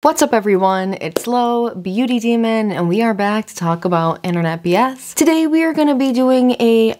What's up everyone, it's Lo, Beauty Demon, and we are back to talk about internet BS. Today we are going to be doing a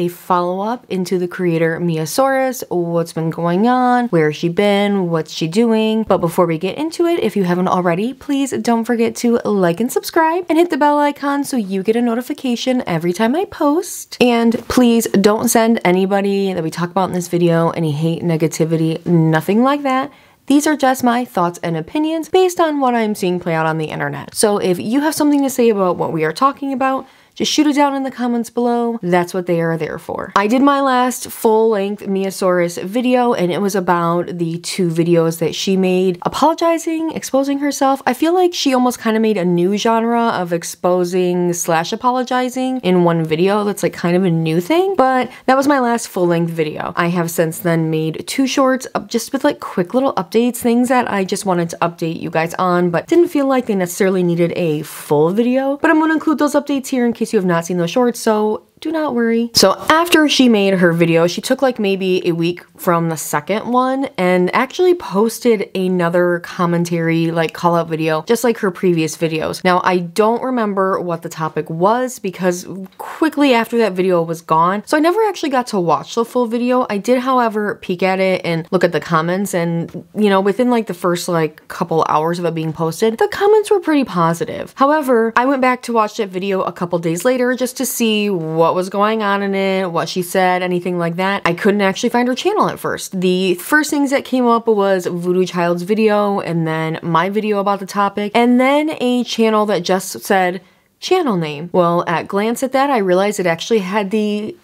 follow-up into the creator Miiasaurous, what's been going on, where's she been, what's she doing. But before we get into it, if you haven't already, please don't forget to like and subscribe and hit the bell icon so you get a notification every time I post. And please don't send anybody that we talk about in this video any hate, negativity, nothing like that. These are just my thoughts and opinions based on what I'm seeing play out on the internet. So if you have something to say about what we are talking about, just shoot it down in the comments below. That's what they are there for. I did my last full-length Miiasaurous video, and it was about the two videos that she made apologizing, exposing herself. I feel like she almost kind of made a new genre of exposing / apologizing in one video. That's like kind of a new thing, but that was my last full-length video. I have since then made two shorts just with like quick little updates, things that I just wanted to update you guys on, but didn't feel like they necessarily needed a full video. But I'm going to include those updates here in case you have not seen those shorts, so do not worry. So after she made her video, she took like maybe a week from the second one and actually posted another commentary like call out video just like her previous videos. Now I don't remember what the topic was because quickly after that video was gone, so I never actually got to watch the full video. I did however peek at it and look at the comments, and you know, within like the first like couple hours of it being posted, the comments were pretty positive. However, I went back to watch that video a couple days later just to see what was going on in it, what she said, anything like that. I couldn't actually find her channel at first. The first things that came up was Voodoo Child's video, and then my video about the topic, and then a channel that just said channel name. Well, at glance at that, I realized it actually had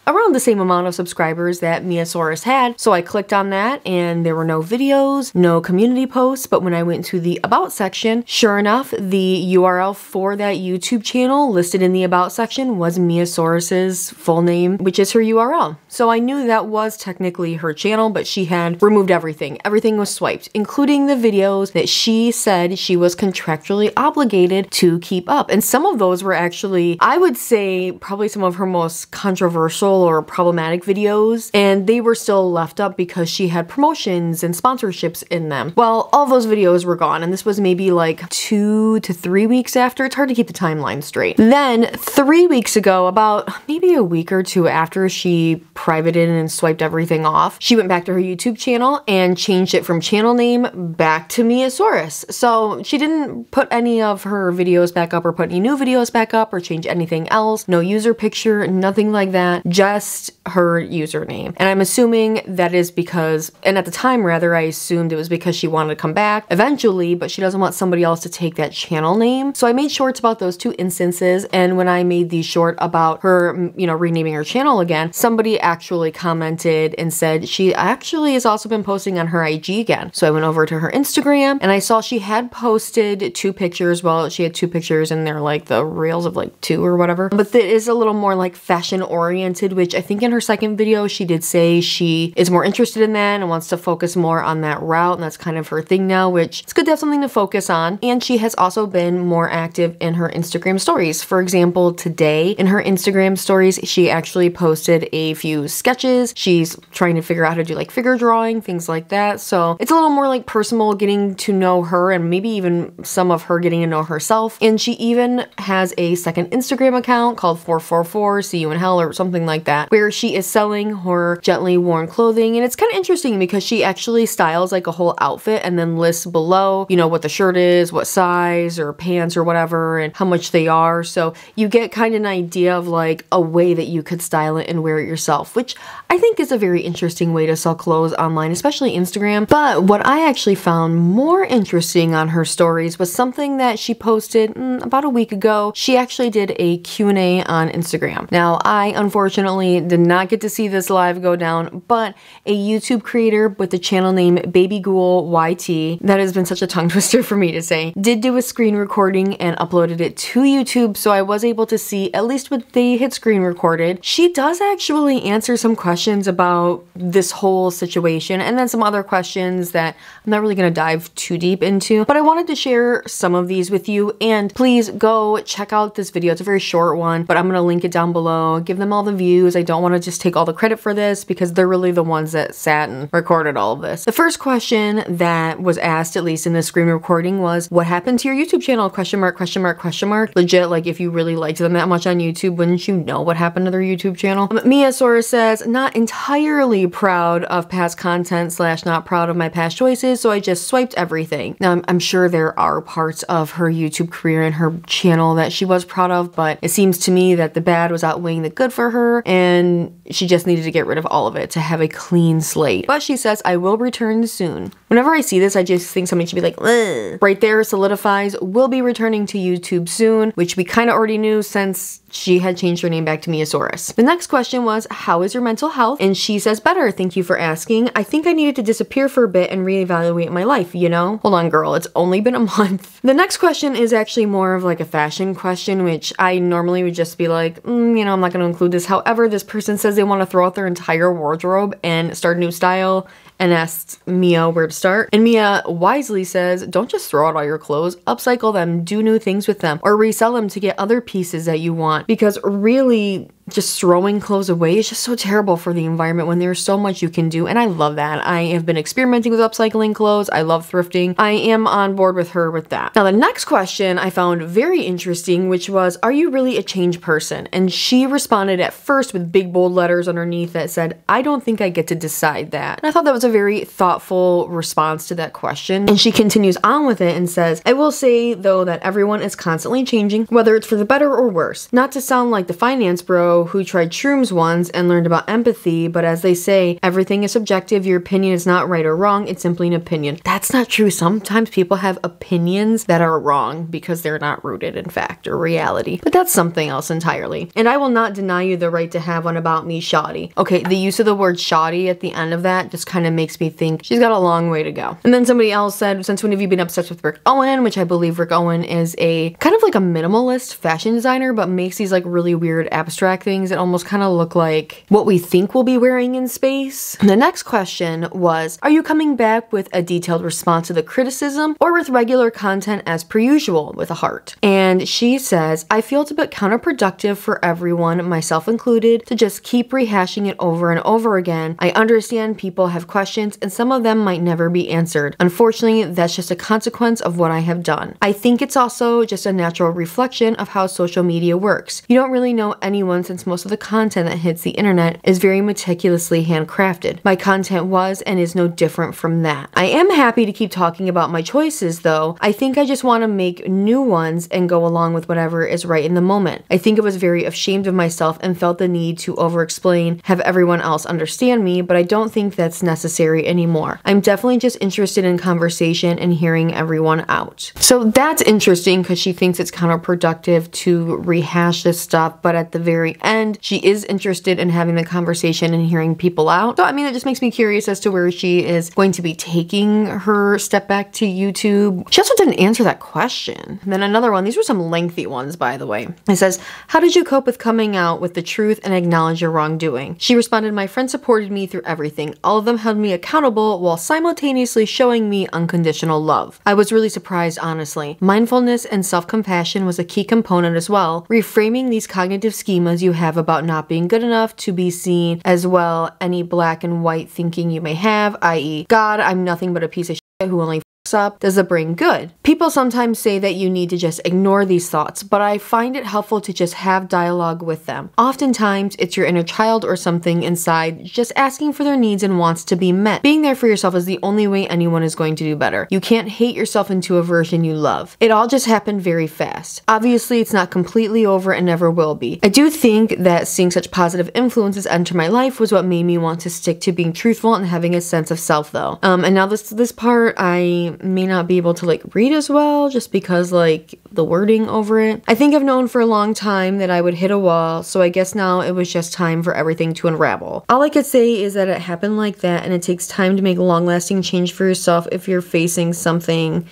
around the same amount of subscribers that Miiasaurous had. So I clicked on that and there were no videos, no community posts, but when I went to the about section, sure enough, the URL for that YouTube channel listed in the about section was Miiasaurous' full name, which is her URL. So I knew that was technically her channel, but she had removed everything. Everything was swiped, including the videos that she said she was contractually obligated to keep up. And some of those were actually, I would say, probably some of her most controversial or problematic videos, and they were still left up because she had promotions and sponsorships in them. Well, all those videos were gone, and this was maybe like 2 to 3 weeks after. It's hard to keep the timeline straight. Then 3 weeks ago, about maybe a week or two after she privated and swiped everything off, she went back to her YouTube channel and changed it from channel name back to Miiasaurous. So she didn't put any of her videos back up or put any new videos back up or change anything else. No user picture, nothing like that, just her username. And I'm assuming that is because, and at the time rather, I assumed it was because she wanted to come back eventually, but she doesn't want somebody else to take that channel name. So I made shorts about those two instances, and when I made the short about her, you know, renaming her channel again, somebody actually commented and said she actually has also been posting on her IG again. So I went over to her Instagram and I saw she had posted two pictures. Well, she had two pictures and they're like the reels of like 2 or whatever, but that is a little more like fashion oriented, which I think in her second video she did say she is more interested in that and wants to focus more on that route, and that's kind of her thing now, which it's good to have something to focus on. And she has also been more active in her Instagram stories. For example, today in her Instagram stories she actually posted a few sketches. She's trying to figure out how to do like figure drawing, things like that. So it's a little more like personal, getting to know her and maybe even some of her getting to know herself. And she even has a second Instagram account called 444 See You in Hell or something like that, where she is selling her gently worn clothing. And it's kind of interesting because she actually styles like a whole outfit and then lists below, you know, what the shirt is, what size or pants or whatever, and how much they are. So you get kind of an idea of like a way that you could style it and wear it yourself, which I think is a very interesting way to sell clothes online, especially Instagram. But what I actually found more interesting on her stories was something that she posted about a week ago. She actually did a Q&A on Instagram. Now, I unfortunately did not get to see this live go down, but a YouTube creator with the channel name Baby Ghoul YT, that has been such a tongue twister for me to say, did do a screen recording and uploaded it to YouTube, so I was able to see at least what they had screen recorded. She does actually answer some questions about this whole situation, and then some other questions that I'm not really going to dive too deep into, but I wanted to share some of these with you. And please go check check out this video. It's a very short one, but I'm gonna link it down below. Give them all the views. I don't want to just take all the credit for this because they're really the ones that sat and recorded all of this. The first question that was asked, at least in the screen recording, was what happened to your YouTube channel? Question mark, question mark, question mark. Legit, like if you really liked them that much on YouTube, wouldn't you know what happened to their YouTube channel? Miiasaurous says, not entirely proud of past content / not proud of my past choices, so I just swiped everything. Now, I'm sure there are parts of her YouTube career and her channel that she was proud of, but it seems to me that the bad was outweighing the good for her, and she just needed to get rid of all of it to have a clean slate. But she says, I will return soon. Whenever I see this, I just think somebody should be like, ugh. Right there solidifies, will be returning to YouTube soon, which we kind of already knew since she had changed her name back to Miiasaurous. The next question was, how is your mental health? And she says, better, thank you for asking. I think I needed to disappear for a bit and reevaluate my life, you know? Hold on, girl, it's only been a month. The next question is actually more of like a fashion question, which I normally would just be like, you know, I'm not gonna include this. However, this person says they want to throw out their entire wardrobe and start a new style, and asked Mia where to start. And Mia wisely says, don't just throw out all your clothes, upcycle them, do new things with them, or resell them to get other pieces that you want. Because really, just throwing clothes away is just so terrible for the environment when there's so much you can do. And I love that. I have been experimenting with upcycling clothes. I love thrifting. I am on board with her with that. Now, the next question I found very interesting, which was, are you really a changed person? And she responded at first with big bold letters underneath that said, I don't think I get to decide that. And I thought that was a very thoughtful response to that question. And she continues on with it and says, I will say though that everyone is constantly changing, whether it's for the better or worse. Not to sound like the finance bro who tried shrooms once and learned about empathy, but as they say, everything is subjective. Your opinion is not right or wrong. It's simply an opinion. That's not true. Sometimes people have opinions that are wrong because they're not rooted in fact or reality, but that's something else entirely. And I will not deny you the right to have one about me, shoddy. Okay, the use of the word shoddy at the end of that just kind of makes me think she's got a long way to go. And then somebody else said, since when have you been obsessed with Rick Owen? Which I believe Rick Owen is a kind of like a minimalist fashion designer, but makes these like really weird abstract things that almost kind of look like what we think we'll be wearing in space. And the next question was, are you coming back with a detailed response to the criticism or with regular content as per usual with a heart? And she says, I feel it's a bit counterproductive for everyone, myself included, to just keep rehashing it over and over again. I understand people have questions and some of them might never be answered. Unfortunately, that's just a consequence of what I have done. I think it's also just a natural reflection of how social media works. You don't really know anyone since most of the content that hits the internet is very meticulously handcrafted. My content was and is no different from that. I am happy to keep talking about my choices though. I think I just want to make new ones and go along with whatever is right in the moment. I think I was very ashamed of myself and felt the need to over-explain, have everyone else understand me, but I don't think that's necessary anymore. I'm definitely just interested in conversation and hearing everyone out. So that's interesting because she thinks it's counterproductive to rehash this stuff, but at the very end, she is interested in having the conversation and hearing people out. So I mean, it just makes me curious as to where she is going to be taking her step back to YouTube. She also didn't answer that question. And then another one, these were some lengthy ones, by the way. It says, how did you cope with coming out with the truth and acknowledge your wrongdoing? She responded, my friends supported me through everything. All of them held me accountable while simultaneously showing me unconditional love. I was really surprised, honestly. Mindfulness and self-compassion was a key component as well. Reframing these cognitive schemas you have about not being good enough to be seen, as well any black and white thinking you may have, i.e., God, I'm nothing but a piece of shit who only up does the brain good. People sometimes say that you need to just ignore these thoughts, but I find it helpful to just have dialogue with them. Oftentimes, it's your inner child or something inside just asking for their needs and wants to be met. Being there for yourself is the only way anyone is going to do better. You can't hate yourself into a version you love. It all just happened very fast. Obviously, it's not completely over and never will be. I do think that seeing such positive influences enter my life was what made me want to stick to being truthful and having a sense of self though. And now this part I may not be able to like read as well just because like the wording over it. I think I've known for a long time that I would hit a wall, so I guess now it was just time for everything to unravel. All I could say is that it happened like that and it takes time to make long-lasting change for yourself if you're facing something,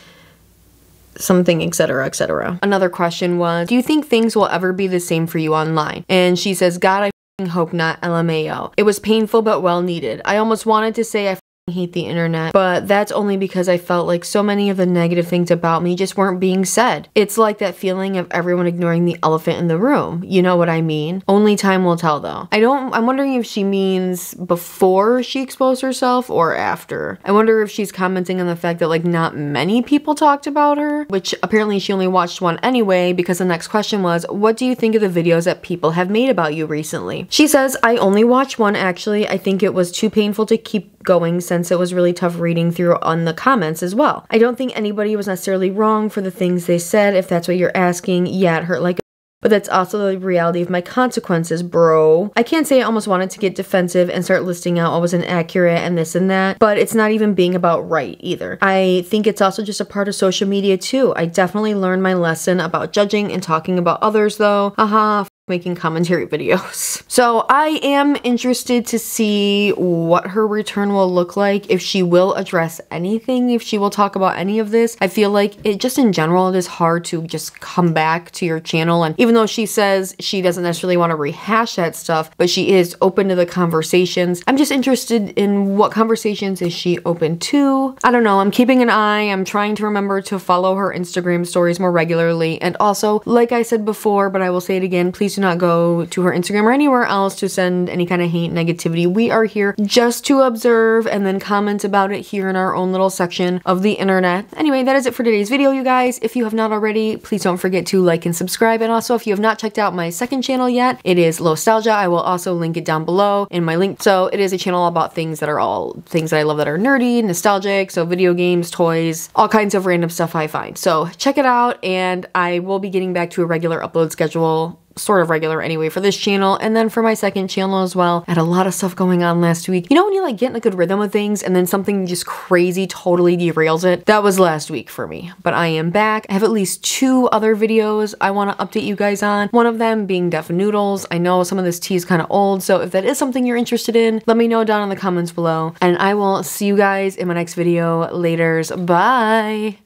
etc., etc. Another question was, do you think things will ever be the same for you online? And she says, God, I hope not, LMAO. It was painful but well needed. I almost wanted to say I hate the internet, but that's only because I felt like so many of the negative things about me just weren't being said. It's like that feeling of everyone ignoring the elephant in the room. You know what I mean? Only time will tell though. I'm wondering if she means before she exposed herself or after. I wonder if she's commenting on the fact that like not many people talked about her, which apparently she only watched one anyway, because the next question was, what do you think of the videos that people have made about you recently? She says, I only watched one actually. I think it was too painful to keep going since it was really tough reading through on the comments as well. I don't think anybody was necessarily wrong for the things they said, if that's what you're asking. Yeah, it hurt like, but that's also the reality of my consequences, bro. I can't say I almost wanted to get defensive and start listing out what was inaccurate and this and that, but it's not even being about right either. I think it's also just a part of social media too. I definitely learned my lesson about judging and talking about others though. Haha. Making commentary videos. So I am interested to see what her return will look like, if she will address anything, if she will talk about any of this. I feel like it just in general, it is hard to just come back to your channel, and even though she says she doesn't necessarily want to rehash that stuff, but she is open to the conversations. I'm just interested in what conversations is she open to. I don't know, I'm keeping an eye. I'm trying to remember to follow her Instagram stories more regularly, and also, like I said before, but I will say it again, please do not go to her Instagram or anywhere else to send any kind of hate, negativity. We are here just to observe and then comment about it here in our own little section of the internet. Anyway, that is it for today's video, you guys. If you have not already, please don't forget to like and subscribe. And also, if you have not checked out my second channel yet, it is Lowstalgia. I will also link it down below in my link. So it is a channel about things that are all things that I love that are nerdy, nostalgic, so video games, toys, all kinds of random stuff I find. So check it out, and I will be getting back to a regular upload schedule, sort of regular anyway, for this channel, and then for my second channel as well. I had a lot of stuff going on last week. You know when you like get in a good rhythm of things and then something just crazy totally derails it? That was last week for me, but I am back. I have at least 2 other videos I want to update you guys on. One of them being Deaf Noodles. I know some of this tea is kind of old, so if that is something you're interested in, let me know down in the comments below, and I will see you guys in my next video. Laters. Bye!